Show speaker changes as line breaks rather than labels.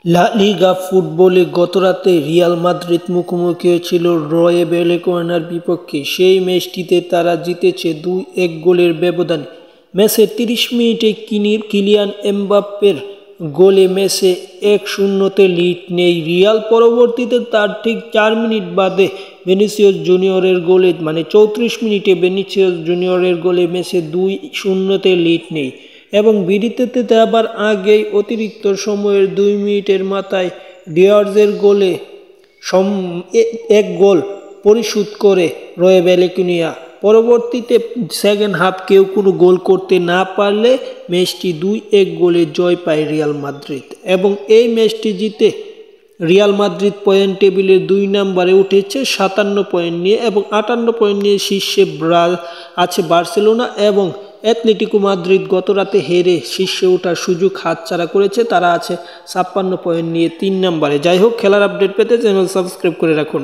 লা লিগা ফুটবলে গতরাতে রিয়াল মাদ্রিদ মুখোমুখি হয়েছিল রয়ে ভ্যালেকানোর বিপক্ষে। সেই ম্যাচটিতে তারা জিতেছে 2-1 গোলের ব্যবধানে। ম্যাচের 30 মিনিটে কিলিয়ান এমবাপ্পের গোলে ম্যাচে 1-0 লিড নেয় রিয়াল। পরবর্তীতে তার ঠিক 4 মিনিট বাদে ভিনিসিয়াস জুনিয়রের গোলে 34 মিনিটে ভিনিসিয়াস জুনিয়রের গোলে ম্যাচে 2-0 লিড নেয় এবং বিরতিতে যাবার আগেই অতিরিক্ত সময়ের 2 মিনিটের মাথায় ডিয়ার্সের গোলে 1 গোল পরিশোধ করে রয়ে ভ্যালেকানো। পরবর্তীতে সেকেন্ড হাফ কেউ কোনো গোল করতে না পারলে ম্যাচটি 2-1 গোলে জয় পায় রিয়াল মাদ্রিদ এবং এই ম্যাচটি জিতে রিয়াল মাদ্রিদ পয়েন্ট টেবিলের 2 নম্বরে উঠেছে 57 পয়েন্ট নিয়ে এবং 58 পয়েন্ট নিয়ে শীর্ষে আছে বার্সেলোনা এবং অ্যাটলেটিকো মাদ্রিদ গতরাতে হেরে শীর্ষে ওঠার সুযোগ হাতছাড়া করেছে। তারা আছে 56 পয়েন্ট নিয়ে 3 নম্বরে। যাই হোক, খেলার আপডেট পেতে চ্যানেল সাবস্ক্রাইব করে রাখুন।